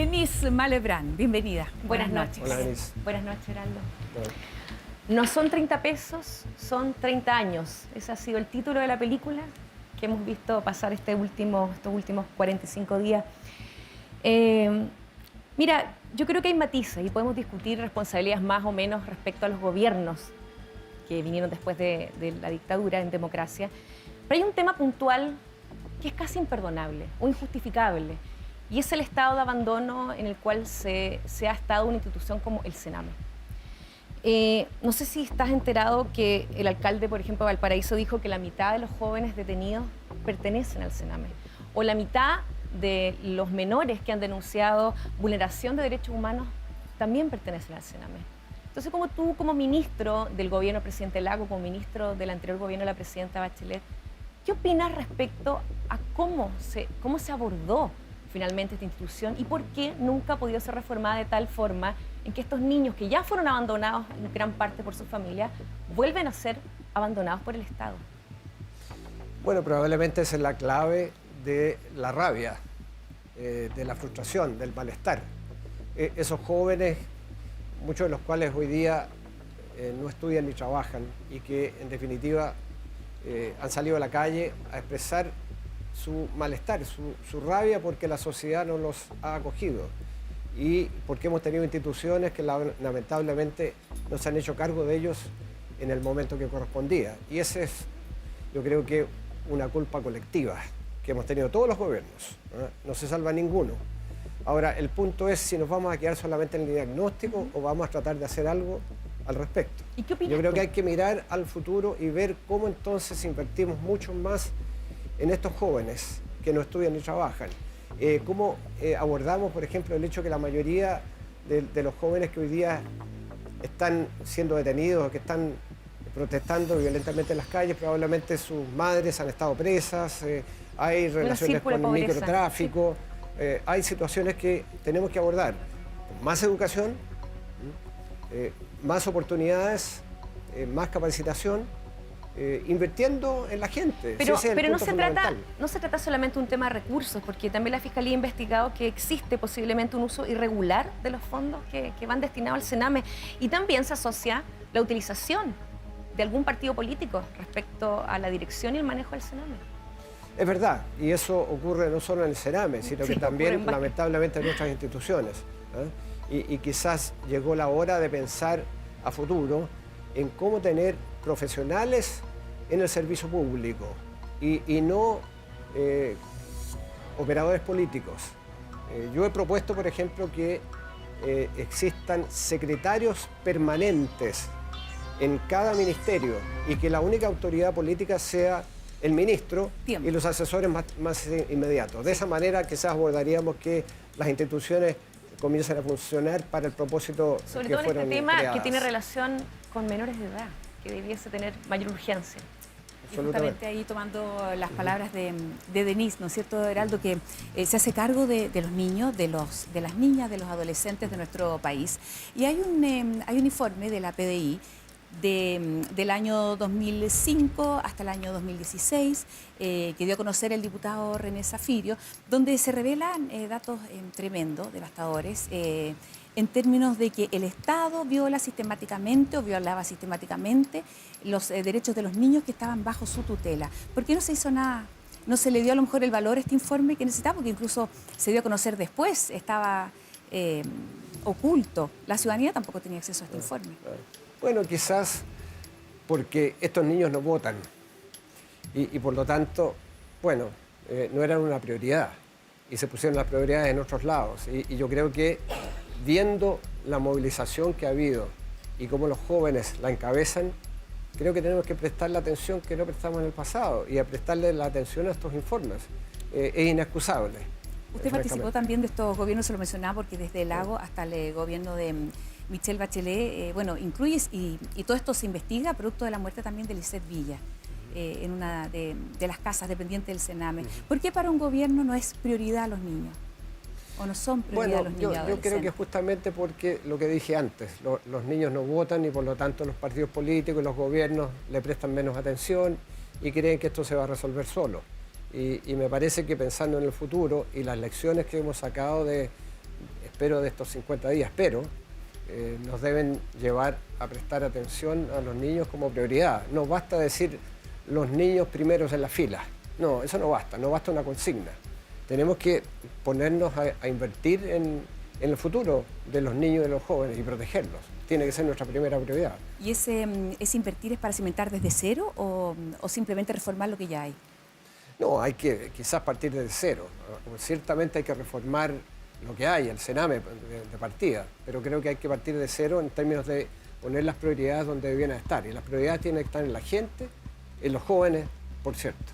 Denise Malebrán, bienvenida. Buenas noches. Hola, Denise. Buenas noches, Heraldo. Bueno, No son 30 pesos, son 30 años. Ese ha sido el título de la película que hemos visto pasar estos últimos 45 días. Mira, yo creo que hay matices y podemos discutir responsabilidades más o menos respecto a los gobiernos que vinieron después de la dictadura en democracia. Pero hay un tema puntual que es casi imperdonable o injustificable, y es el estado de abandono en el cual se ha estado una institución como el Sename. No sé si estás enterado que el alcalde, por ejemplo, de Valparaíso dijo que la mitad de los jóvenes detenidos pertenecen al Sename, o la mitad de los menores que han denunciado vulneración de derechos humanos también pertenecen al Sename. Entonces, como tú, como ministro del gobierno del presidente Lago, como ministro del anterior gobierno de la presidenta Bachelet, ¿qué opinas respecto a cómo se abordó finalmente esta institución y por qué nunca ha podido ser reformada de tal forma en que estos niños que ya fueron abandonados en gran parte por su familia vuelven a ser abandonados por el Estado? bueno, probablemente esa es la clave de la rabia, de la frustración, del malestar. Esos jóvenes, muchos de los cuales hoy día no estudian ni trabajan y que en definitiva han salido a la calle a expresar su malestar, su rabia porque la sociedad no los ha acogido y porque hemos tenido instituciones que lamentablemente no se han hecho cargo de ellos en el momento que correspondía. Y ese es, yo creo que, una culpa colectiva que hemos tenido todos los gobiernos, ¿no? No se salva ninguno. Ahora, el punto es si nos vamos a quedar solamente en el diagnóstico o vamos a tratar de hacer algo al respecto. ¿Y qué opinas Yo creo tú? que hay que mirar al futuro y ver cómo entonces invertimos mucho más en estos jóvenes que no estudian ni trabajan. Cómo abordamos, por ejemplo, el hecho que la mayoría de los jóvenes que hoy día están siendo detenidos, que están protestando violentamente en las calles, probablemente sus madres han estado presas, hay relaciones con el microtráfico, hay situaciones que tenemos que abordar con más educación, más oportunidades, más capacitación, invirtiendo en la gente. Pero, Si ese es el pero no punto se trata fundamental. solamente de un tema de recursos, porque también la Fiscalía ha investigado que existe posiblemente un uso irregular de los fondos que van destinados al Sename, y también se asocia la utilización de algún partido político respecto a la dirección y el manejo del Sename. Es verdad, y eso ocurre no solo en el Sename, sino Sí, que también, ocurre en varios. lamentablemente, en nuestras instituciones. Y quizás llegó la hora de pensar a futuro en cómo tener profesionales en el servicio público y no operadores políticos. Yo he propuesto, por ejemplo, que existan secretarios permanentes en cada ministerio y que la única autoridad política sea el ministro Tiempo. y los asesores más inmediatos. De esa manera quizás abordaríamos que las instituciones comiencen a funcionar para el propósito Sobre que todo en fueron este tema que creadas. tiene relación con menores de edad, que debiese tener mayor urgencia. Y justamente ahí tomando las palabras de Denise, ¿no es cierto, Heraldo? Que se hace cargo de los niños, de las niñas, de los adolescentes de nuestro país. Y hay un informe de la PDI del año 2005 hasta el año 2016, que dio a conocer el diputado René Zafirio, donde se revelan datos tremendos, devastadores, en términos de que el Estado violaba sistemáticamente los derechos de los niños que estaban bajo su tutela. ¿Por qué no se hizo nada? No se le dio a lo mejor el valor a este informe que necesitaba, porque incluso se dio a conocer después, estaba oculto. La ciudadanía tampoco tenía acceso a este informe. Bueno, quizás porque estos niños no votan y por lo tanto, bueno, no eran una prioridad y se pusieron las prioridades en otros lados. Y yo creo que viendo la movilización que ha habido y cómo los jóvenes la encabezan, creo que tenemos que prestarle atención que no prestamos en el pasado y a prestarle la atención a estos informes. Es inexcusable. Usted participó francamente. también de estos gobiernos, se lo mencionaba, porque desde el Lago hasta el gobierno de Michelle Bachelet, bueno, incluye, y todo esto se investiga producto de la muerte también de Lisette Villa, en una de las casas dependientes del Sename. ¿Por qué para un gobierno no es prioridad a los niños? ¿O no son prioridad Bueno, los niños yo creo que adolescentes? justamente porque lo que dije antes, los niños no votan y por lo tanto los partidos políticos y los gobiernos le prestan menos atención y creen que esto se va a resolver solo. Y me parece que pensando en el futuro y las lecciones que hemos sacado de espero de estos 50 días, pero nos deben llevar a prestar atención a los niños como prioridad. No basta decir los niños primeros en la fila. No, eso no basta una consigna. Tenemos que ponernos a invertir en el futuro de los niños y de los jóvenes y protegerlos. Tiene que ser nuestra primera prioridad. ¿Y ese invertir es para cimentar desde cero o simplemente reformar lo que ya hay? No, hay que quizás partir desde cero. Ciertamente hay que reformar lo que hay, el Sename de partida, pero creo que hay que partir de cero en términos de poner las prioridades donde debían estar. Y las prioridades tienen que estar en la gente, en los jóvenes, por cierto.